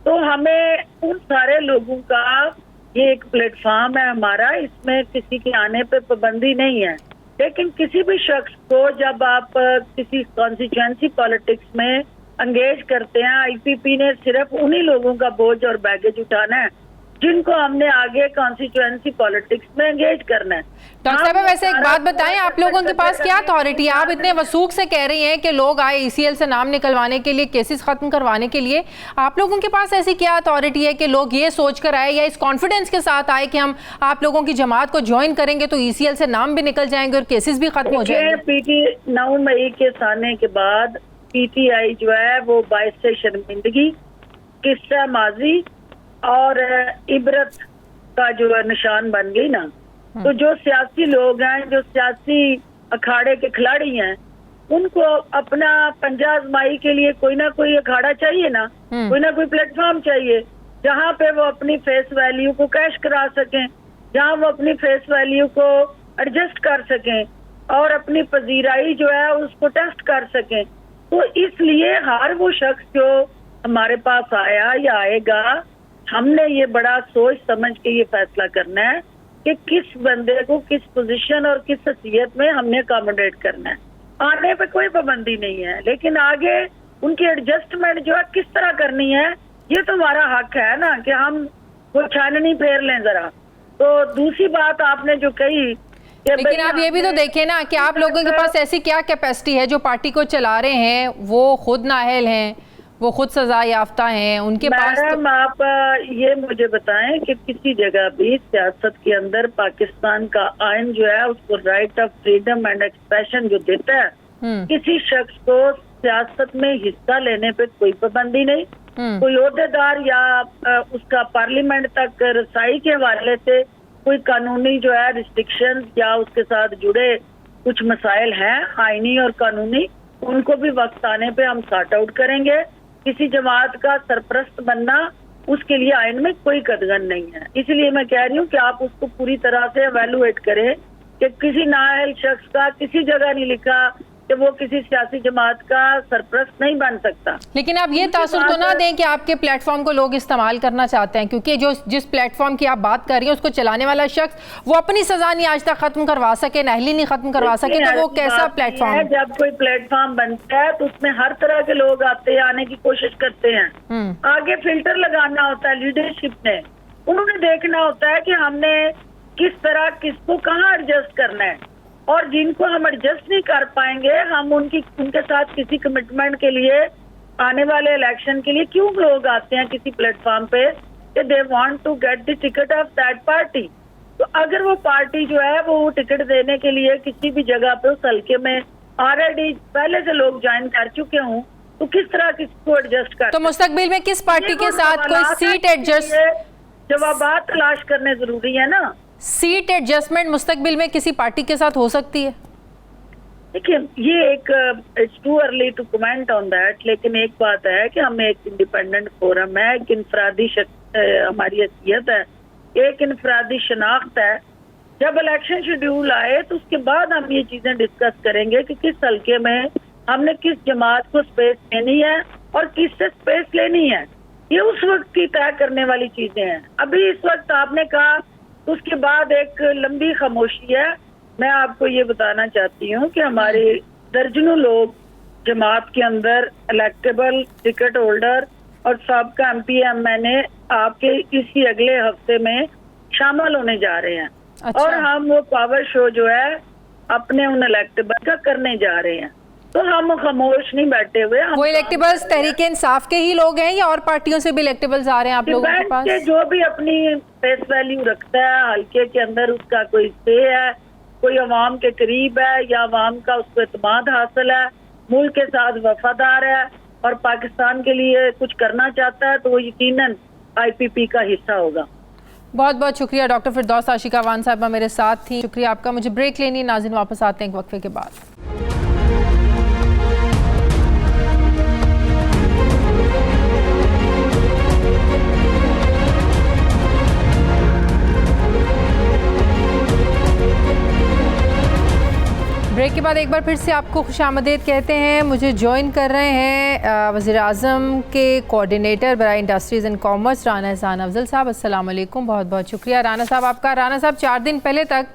तो हमें उन सारे लोगों का ये एक प्लेटफॉर्म है हमारा, इसमें किसी के आने पे पाबंदी नहीं है। लेकिन किसी भी शख्स को जब आप किसी कॉन्स्टिट्यूएंसी पॉलिटिक्स में एंगेज करते हैं, IPP ने सिर्फ उन्हीं लोगों का बोझ और बैगेज उठाना है जिनको हमने आगे कॉन्स्टिट्यूएंसी पॉलिटिक्स में एंगेज करना है। डॉक्टर साहब, वैसे एक बात बताएं, आप लोगों के पास क्या अथॉरिटी है? आप इतने वसूख से कह रही हैं कि लोग आए ECL से नाम निकलवाने के लिए, केसेस खत्म करवाने के लिए, आप लोगों के पास ऐसी क्या अथॉरिटी है कि लोग ये सोच कर आए या इस कॉन्फिडेंस के साथ आए कि हम आप लोगों की जमात को ज्वाइन करेंगे तो ECL से नाम भी निकल जाएंगे और केसेस भी खत्म हो जाएंगे? 9 मई के साने के बाद PTI जो है वो बाइस से शर्मिंदगी, किस्सा माजी और इबरत का जो निशान बन गई ना। तो जो सियासी लोग हैं, जो सियासी अखाड़े के खिलाड़ी हैं, उनको अपना पंजा आजमाई के लिए कोई ना कोई अखाड़ा चाहिए ना, कोई ना कोई प्लेटफॉर्म चाहिए जहाँ पे वो अपनी फेस वैल्यू को कैश करा सकें, जहाँ वो अपनी फेस वैल्यू को एडजस्ट कर सकें और अपनी पजीराई जो है उसको टेस्ट कर सकें। तो इसलिए हर वो शख्स जो हमारे पास आया या आएगा, हमने ये बड़ा सोच समझ के ये फैसला करना है कि किस बंदे को किस पोजीशन और किस हैसियत में हमने अकोमोडेट करना है। आने पे कोई पाबंदी नहीं है, लेकिन आगे उनकी एडजस्टमेंट जो है किस तरह करनी है, ये तो हमारा हक है ना कि हम वो छाननी फेर लें जरा। तो दूसरी बात आपने जो कही, लेकिन आप ये भी तो देखें ना कि आप लोगों के पास ऐसी क्या कैपेसिटी है जो पार्टी को चला रहे हैं, वो खुद नाअहल हैं, वो खुद सजा याफ्ता हैं, उनके पास मैडम आप ये मुझे बताएं कि किसी जगह भी सियासत के अंदर पाकिस्तान का आइन जो है उसको right of freedom and expression जो देता है, किसी शख्स को सियासत में हिस्सा लेने पे कोई पाबंदी नहीं, कोई ओहदेदार या उसका पार्लियामेंट तक रसाई के हवाले से कोई कानूनी जो है रिस्ट्रिक्शन या उसके साथ जुड़े कुछ मसाइल हैं आईनी और कानूनी, उनको भी वक्त आने पे हम सॉर्ट आउट करेंगे। किसी जमात का सरपरस्त बनना उसके लिए आइन में कोई कदगन नहीं है। इसलिए मैं कह रही हूँ कि आप उसको पूरी तरह से एवेलुएट करें कि किसी नाअहल शख्स का किसी जगह नहीं लिखा कि वो किसी सियासी जमात का सरपरस्त नहीं बन सकता। लेकिन आप ये तासुर तो ना दें कि आपके प्लेटफॉर्म को लोग इस्तेमाल करना चाहते हैं, क्योंकि जिस प्लेटफॉर्म की आप बात कर रही हैं उसको चलाने वाला शख्स वो अपनी सजा नहीं आज तक खत्म करवा सके, नाअहली नहीं खत्म करवा सके, तो वो कैसा प्लेटफॉर्म है? जब कोई प्लेटफॉर्म बनता है तो उसमें हर तरह के लोग आते हैं, आने की कोशिश करते हैं। आगे फिल्टर लगाना होता है लीडरशिप ने, उन्होंने देखना होता है कि हमने किस तरह किसको कहाँ एडजस्ट करना है, और जिनको हम एडजस्ट नहीं कर पाएंगे हम उनके साथ किसी कमिटमेंट के लिए आने वाले इलेक्शन के लिए क्यों लोग आते हैं किसी प्लेटफॉर्म पे कि they want to get the ticket of that party. तो अगर वो पार्टी जो है वो टिकट देने के लिए किसी भी जगह पे उस हल्के में ऑलरेडी पहले से लोग ज्वाइन कर चुके हों तो किस तरह किसको एडजस्ट कर, तो मुस्तकबिल में किस पार्टी के साथ कोई सीट एडजस्ट, जवाबात तलाश करने जरूरी है ना। सीट एडजस्टमेंट मुस्तकबिल में किसी पार्टी के साथ हो सकती है? देखिए ये एक it's too early to comment on that, लेकिन एक बात है कि हमें एक इंडिपेंडेंट फोरम है, एक इनफरादी हमारी हैसियत है, एक इनफरादी शनाख्त है। जब इलेक्शन शेड्यूल आए तो उसके बाद हम ये चीजें डिस्कस करेंगे कि किस हल्के में हमने किस जमात को स्पेस देनी है और किससे स्पेस लेनी है। ये उस वक्त की तय करने वाली चीजें हैं। अभी इस वक्त आपने कहा तो उसके बाद एक लंबी खामोशी है। मैं आपको ये बताना चाहती हूँ कि हमारे दर्जनों लोग जमात के अंदर इलेक्टेबल टिकट होल्डर और सबका MPMNA आपके इसी अगले हफ्ते में शामिल होने जा रहे हैं। अच्छा। और हम वो पावर शो जो है अपने उन इलेक्टेबल का करने जा रहे हैं, तो हम खामोश नहीं बैठे हुए। वो इलेक्टेबल्स तहरीक इंसाफ के ही लोग हैं या और पार्टियों से भी इलेक्टेबल्स आ रहे हैं आप लोगों के पास? जो भी अपनी फेस वैल्यू रखता है हल्के के अंदर, उसका कोई से है, कोई अवाम के करीब है या अवाम का उसको एतमाद हासिल है, मुल्क के साथ वफादार है और पाकिस्तान के लिए कुछ करना चाहता है, तो वो यकीनन IPP का हिस्सा होगा। बहुत बहुत शुक्रिया डॉक्टर फिरदौस आशिकावान साहबा मेरे साथ थी। शुक्रिया आपका। मुझे ब्रेक लेनी, नाज़रीन वापस आते हैं एक वक्फे के बाद। ब्रेक के बाद एक बार फिर से आपको खुशामदीद कहते हैं। मुझे ज्वाइन कर रहे हैं वज़ीर आज़म के कोऑर्डिनेटर बराए इंडस्ट्रीज़ एंड कॉमर्स राना एहसान अफजल साहब। अस्सलाम वालेकुम, बहुत बहुत शुक्रिया राना साहब आपका। राना साहब 4 दिन पहले तक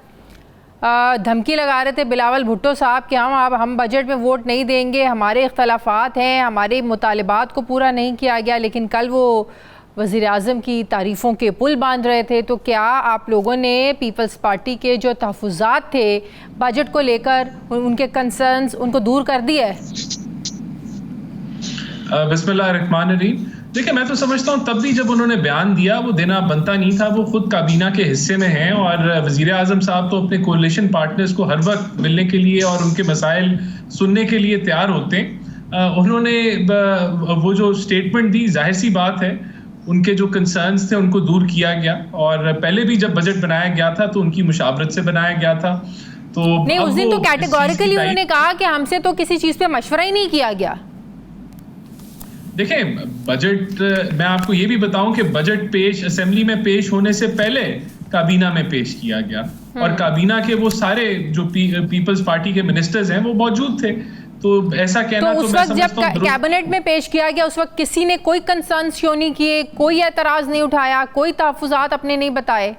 धमकी लगा रहे थे बिलावल भुट्टो साहब कि हम बजट में वोट नहीं देंगे, हमारे इख्तलाफात हैं, हमारे मुतालिबात को पूरा नहीं किया गया, लेकिन कल वो वज़ीर आज़म की तारीफ़ों के पुल बांध रहे थे। तो क्या आप लोगों ने पीपल्स पार्टी के जो तहफ़्फ़ुज़ात थे बजट को लेकर, उनके कंसर्न्स, उनको दूर कर दिया है? बिस्मिल्लाहिर्रहमानिर्रहीम। देखिए, मैं तो समझता हूँ तब भी जब उन्होंने बयान दिया वो देना बनता नहीं था। वो खुद काबीना के हिस्से में हैं और वज़ीर आज़म साहब तो अपने कोalition पार्टनर्स को हर वक्त मिलने के लिए और उनके मसाइल सुनने के लिए तैयार होते हैं। उन्होंने वो जो स्टेटमेंट दी, जाहिर सी बात है उनके जो कंसर्न्स थे उनको दूर किया गया, और पहले भी जब बजट बनाया गया था तो उनकी मुशावरत से बनाया गया था। तो नहीं, उस दिन तो कैटेगोरिकली उन्होंने कहा कि हमसे तो किसी चीज़ पे मशवरा ही नहीं किया गया। देखें, बजट, मैं आपको ये भी बताऊं कि बजट पेश असेंबली में पेश होने से पहले काबीना में पेश किया गया और काबीना के वो सारे जो पीपल्स पार्टी के मिनिस्टर्स हैं वो मौजूद थे। तो ऐसा कहना तो उस वक्त जब कैबिनेट में पेश किया गया उस वक्त किसी ने कोई कंसर्न शो नहीं किए, कोई एतराज नहीं उठाया, कोई तहफ़्फ़ुज़ात अपने नहीं बताए?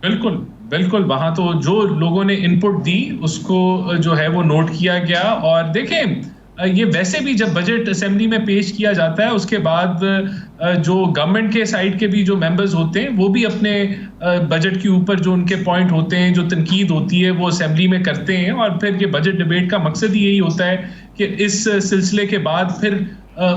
बिल्कुल बिल्कुल, वहां तो जो लोगों ने इनपुट दी उसको जो है वो नोट किया गया। और देखें, ये वैसे भी जब बजट असेंबली में पेश किया जाता है उसके बाद जो गवर्नमेंट के साइड के भी जो मेंबर्स होते हैं वो भी अपने बजट के ऊपर जो उनके पॉइंट होते हैं, जो तनकीद होती है, वो असेंबली में करते हैं। और फिर ये बजट डिबेट का मकसद ही यही होता है कि इस सिलसिले के बाद फिर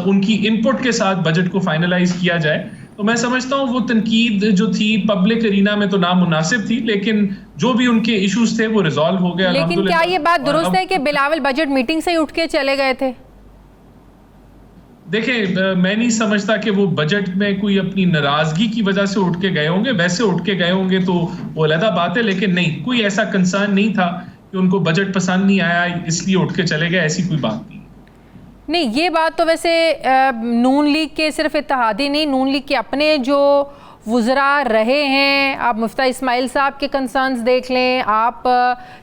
उनकी इनपुट के साथ बजट को फाइनलाइज किया जाए। तो मैं समझता हूँ वो तनकीद जो थी पब्लिक एरिना में तो नामुनासिब थी, लेकिन जो भी उनके इश्यूज थे वो रिजॉल्व हो गए। लेकिन क्या ये बात दुरुस्त है कि बिलावल बजट मीटिंग से ही उठ के चले गए थे? देखिए, मैं नहीं समझता कि वो बजट में कोई अपनी नाराजगी की वजह से उठ के गए होंगे। वैसे उठ के गए होंगे तो वो अलग बात है, लेकिन नहीं, कोई ऐसा कंसर्न नहीं था कि उनको बजट पसंद नहीं आया इसलिए उठ के चले गए, ऐसी कोई बात नहीं। ये बात तो वैसे नून लीग के सिर्फ इत्तेहादी नहीं, नून लीग के अपने जो वुज़रा रहे हैं, आप मुफ्ता इस्माइल साहब के कंसर्न्स देख लें, आप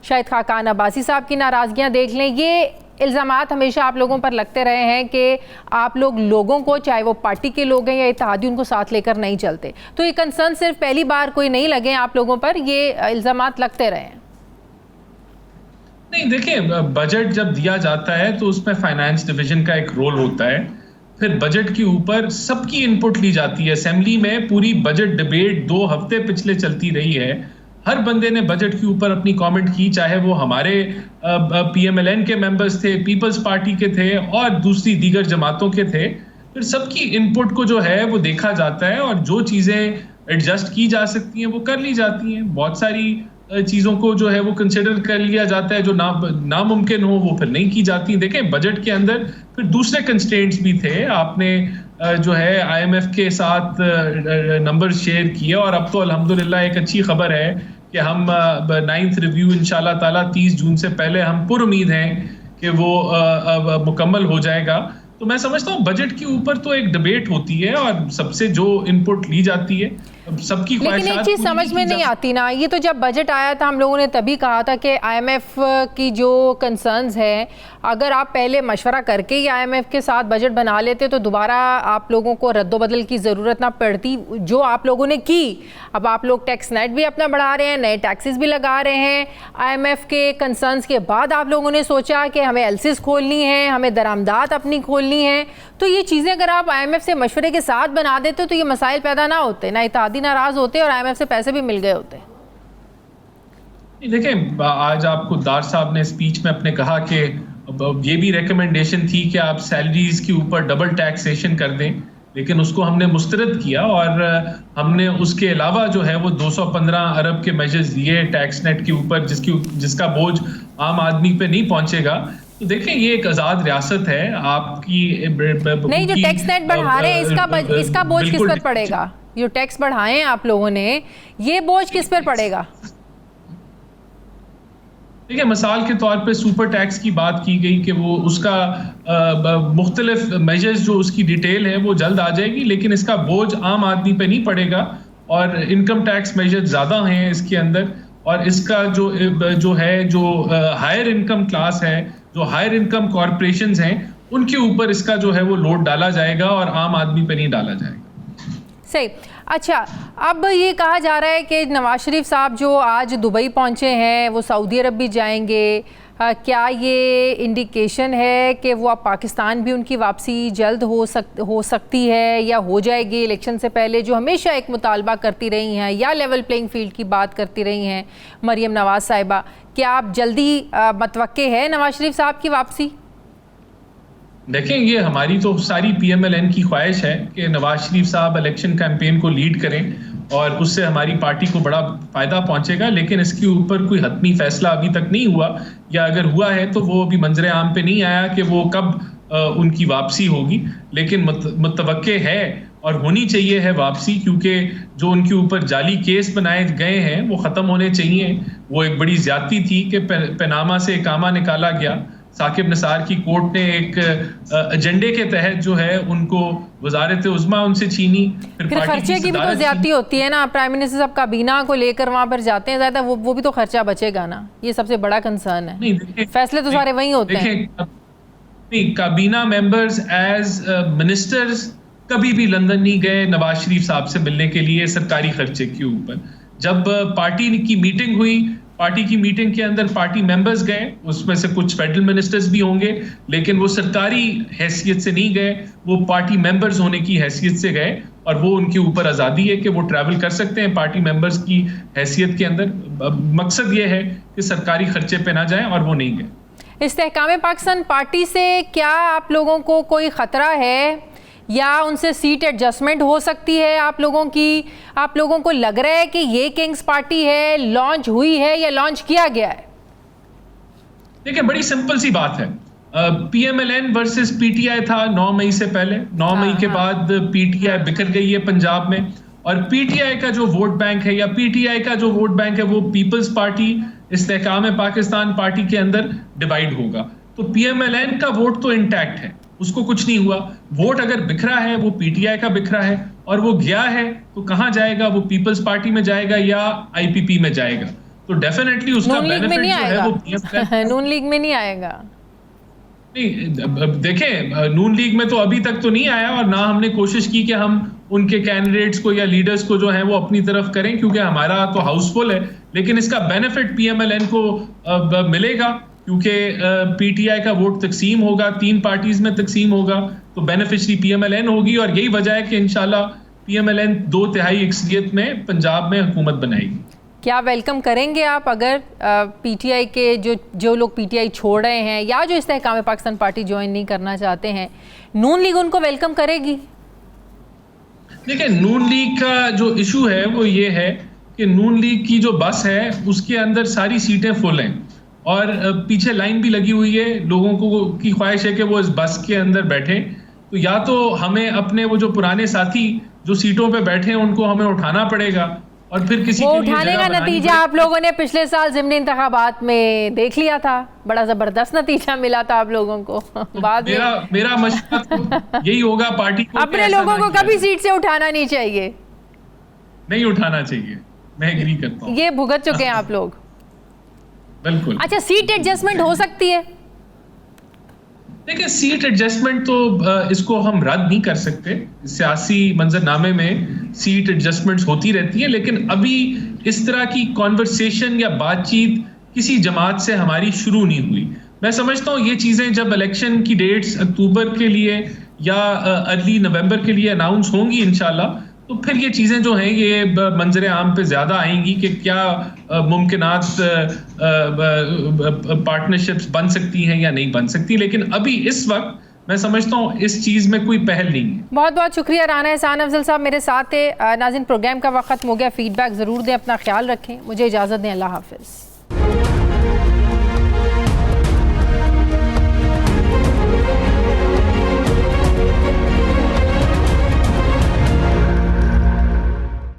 शाहिद खाकान अब्बासी साहब की नाराज़गियाँ देख लें, ये इल्ज़ामात हमेशा आप लोगों पर लगते रहे हैं कि आप लोगों को, चाहे वो पार्टी के लोग हैं या इत्तेहादी, उनको साथ लेकर नहीं चलते। तो ये कंसर्न सिर्फ पहली बार कोई नहीं लगे आप लोगों पर, ये इल्ज़ामात लगते रहे हैं? नहीं, देखिए, बजट जब दिया जाता है तो उसमें फाइनेंस डिवीजन का एक रोल होता है, फिर बजट के ऊपर सबकी इनपुट ली जाती है। असेंबली में पूरी बजट डिबेट 2 हफ्ते पिछले चलती रही है, हर बंदे ने बजट के ऊपर अपनी कमेंट की, चाहे वो हमारे PMLN के मेंबर्स थे, पीपल्स पार्टी के थे और दूसरी दीगर जमातों के थे। फिर सबकी इनपुट को जो है वो देखा जाता है और जो चीज़ें एडजस्ट की जा सकती हैं वो कर ली जाती हैं। बहुत सारी चीज़ों को जो है वो कंसिडर कर लिया जाता है, जो नामुमकिन हो वो फिर नहीं की जाती। देखें, बजट के अंदर फिर दूसरे कंस्ट्रेंट्स भी थे। आपने जो है IMF के साथ नंबर शेयर किए और अब तो अल्हम्दुलिल्लाह एक अच्छी खबर है कि हम 9th रिव्यू इंशाल्लाह ताला 30 जून से पहले हम पुरुमीद हैं कि वो मुकम्मल हो जाएगा। तो मैं समझता हूँ बजट के ऊपर तो एक डिबेट होती है और सबसे जो इनपुट ली जाती है सबकी। लेकिन एक चीज़ समझ में नहीं आती ना, ये तो जब बजट आया था हम लोगों ने तभी कहा था कि IMF की जो कंसर्न्स हैं, अगर आप पहले मशवरा करके ही IMF के साथ बजट बना लेते तो दोबारा आप लोगों को रद्दोबदल की ज़रूरत ना पड़ती, जो आप लोगों ने की। अब आप लोग टैक्स नेट भी अपना बढ़ा रहे हैं, नए टैक्सेस भी लगा रहे हैं। IMF के कंसर्न्स के बाद आप लोगों ने सोचा कि हमें LCs खोलनी है, हमें दरामदात अपनी खोलनी है। तो ये चीज़ें अगर आप IMF से मशवरे के साथ बना देते तो ये मसाइल पैदा ना होते, ना इत्तेहादी नाराज़ होते और IMF से पैसे भी मिल गए होते। देखें, आज आपको दार साहब ने स्पीच में अपने कहा कि ये भी रिकमेंडेशन थी कि आप सैलरीज के ऊपर डबल टैक्सेशन कर दें, लेकिन उसको हमने मुस्तरद किया और हमने उसके अलावा जो है वो 215 अरब के मेजर्स दिए टैक्स नेट के ऊपर, जिसका बोझ आम आदमी पे नहीं पहुंचेगा। तो देखें, ये एक आज़ाद रियासत है आपकी। नहीं, जो टैक्स नेट बढ़ा रहे हैं इसका बोझ किस पर पड़ेगा? जो टैक्स बढ़ाए हैं आप लोगों ने, ये बोझ किस पर पड़ेगा? देखिए, मिसाल के तौर पे सुपर टैक्स की बात की गई कि वो उसका मुख्तलिफ मेजर्स जो उसकी डिटेल है वो जल्द आ जाएगी, लेकिन इसका बोझ आम आदमी पे नहीं पड़ेगा और इनकम टैक्स मेजर ज़्यादा हैं इसके अंदर। और इसका जो हायर इनकम क्लास है, जो हायर इनकम कॉरपोरेशंस हैं, उनके ऊपर इसका जो है वो लोड डाला जाएगा और आम आदमी पे नहीं डाला जाएगा। सही। अच्छा, अब ये कहा जा रहा है कि नवाज शरीफ साहब जो आज दुबई पहुंचे हैं वो सऊदी अरब भी जाएंगे। क्या ये इंडिकेशन है कि वो अब पाकिस्तान भी उनकी वापसी जल्द हो सकती है या हो जाएगी इलेक्शन से पहले, जो हमेशा एक मुतालबा करती रही हैं, या लेवल प्लेइंग फील्ड की बात करती रही हैं मरियम नवाज साहिबा? क्या आप जल्दी मतवक्के है नवाज शरीफ साहब की वापसी? देखें, ये हमारी तो सारी PMLN की ख्वाहिश है कि नवाज शरीफ साहब इलेक्शन कैंपेन को लीड करें और उससे हमारी पार्टी को बड़ा फ़ायदा पहुंचेगा, लेकिन इसके ऊपर कोई हतमी फैसला अभी तक नहीं हुआ, या अगर हुआ है तो वो अभी मंजरे आम पे नहीं आया कि वो कब उनकी वापसी होगी। लेकिन मुतवक्के है और होनी चाहिए है वापसी, क्योंकि जो उनके ऊपर जाली केस बनाए गए हैं वो ख़त्म होने चाहिए। वो एक बड़ी ज़्यादती थी कि पनामा से इकामा निकाला गया। साकिब निसार की कोर्ट ने एक एजेंडे के तहत जो है उनको वजारत उज़्मा उनसे छीनी। फिर खर्चे की भी तो ज्यादती होती है ना, प्राइम मिनिस्टर साहब काबीना को लेकर वहां पर जाते हैं ज़्यादा, वो भी तो खर्चा बचेगा ना, ये सबसे बड़ा कंसर्न है। नहीं, फैसले तो सारे वहीं होते हैं। नहीं, काबीना मेंबर्स एज मिनिस्टर्स कभी भी लंदन नहीं गए नवाज शरीफ साहब से मिलने के लिए सरकारी खर्चे के ऊपर। जब पार्टी की मीटिंग हुई, पार्टी की मीटिंग के अंदर पार्टी मेंबर्स गए, उसमें से कुछ फेडरल मिनिस्टर्स भी होंगे, लेकिन वो सरकारी हैसियत से नहीं गए, वो पार्टी मेंबर्स होने की हैसियत से गए और वो उनके ऊपर आज़ादी है कि वो ट्रैवल कर सकते हैं पार्टी मेंबर्स की हैसियत के अंदर। मकसद ये है कि सरकारी खर्चे पे ना जाएं और वो नहीं गए। इस्तेहकाम पाकिस्तान पार्टी से क्या आप लोगों को कोई ख़तरा है या उनसे सीट एडजस्टमेंट हो सकती है आप लोगों की? आप लोगों को लग रहा है कि ये किंग्स पार्टी है, लॉन्च हुई है या लॉन्च किया गया है? देखिए, बड़ी सिंपल सी बात है। PMLN वर्सेस PTI था 9 मई से पहले। 9 मई के बाद PTI बिखर गई है पंजाब में, और PTI का जो वोट बैंक है या PTI का जो वोट बैंक है वो पीपल्स पार्टी इस्तेहकाम पाकिस्तान पार्टी के अंदर डिवाइड होगा। तो PMLN का वोट तो इंटैक्ट है, उसको कुछ नहीं हुआ। वोट अगर बिखरा है वो PTI का बिखरा है, और वो गया है तो कहां जाएगा? वो पीपल्स पार्टी में जाएगा या IPP में जाएगा? तो डेफिनेटली उसका बेनिफिट जो है वो PMLN नून लीग में नहीं आएगा। नहीं, देखें, नून लीग में तो अभी तक तो नहीं आया, और ना हमने कोशिश की कि हम उनके कैंडिडेट्स को या लीडर्स को जो है वो अपनी तरफ करें, क्योंकि हमारा तो हाउसफुल है। लेकिन इसका बेनिफिट PMLN को मिलेगा, क्योंकि PTI का वोट तकसीम होगा, 3 पार्टीज में तकसीम होगा, तो बेनिफिशरी PMLN होगी। और यही वजह है कि इंशाल्लाह PMLN 2/3 अक्सरियत में पंजाब में हुकूमत बनाएगी। क्या वेलकम करेंगे आप अगर PTI के जो लोग PTI छोड़ रहे हैं या जो इस्तेहकाम पाकिस्तान पार्टी ज्वाइन नहीं करना चाहते हैं, नून लीग उनको वेलकम करेगी? देखिए, नून लीग का जो इशू है वो ये है कि नून लीग की जो बस है उसके अंदर सारी सीटें फुल हैं, और पीछे लाइन भी लगी हुई है। लोगों को की ख्वाहिश है कि वो इस बस के अंदर बैठे। तो या तो हमें अपने वो जो पुराने साथी जो सीटों पे बैठे हैं उनको हमें उठाना पड़ेगा, और फिर किसी वो उठाने का नतीजा आप लोगों ने पिछले साल ज़िमनी इंतखाबात में देख लिया था। बड़ा जबरदस्त नतीजा मिला था आप लोगों को। बाद में मेरा मशवरा तो यही होगा पार्टी को, अपने लोगों को कभी सीट से उठाना नहीं चाहिए। नहीं उठाना चाहिए, मैं एग्री करता हूँ। ये भुगत चुके हैं आप लोग। बिल्कुल। अच्छा, सीट एडजस्टमेंट हो सकती है? देखिए, सीट एडजस्टमेंट तो इसको हम रद्द नहीं कर सकते। सियासी मंजरनामे में सीट एडजस्टमेंट्स होती रहती है, लेकिन अभी इस तरह की कॉन्वर्सेशन या बातचीत किसी जमात से हमारी शुरू नहीं हुई। मैं समझता हूँ ये चीज़ें जब इलेक्शन की डेट्स अक्टूबर के लिए या अर्ली नवंबर के लिए अनाउंस होंगी इंशाल्लाह, तो फिर ये चीज़ें जो हैं ये मंजर आम पे ज़्यादा आएंगी कि क्या मुमकिनात पार्टनरशिप्स बन सकती हैं या नहीं बन सकती। लेकिन अभी इस वक्त मैं समझता हूँ इस चीज़ में कोई पहल नहीं है। बहुत बहुत शुक्रिया राना एहसान अफजल साहब, मेरे साथ थे। नाज़रीन, प्रोग्राम का वक्त खत्म हो गया। फीडबैक ज़रूर दें, अपना ख्याल रखें। मुझे इजाज़त दें। अल्लाह हाफ़िज़।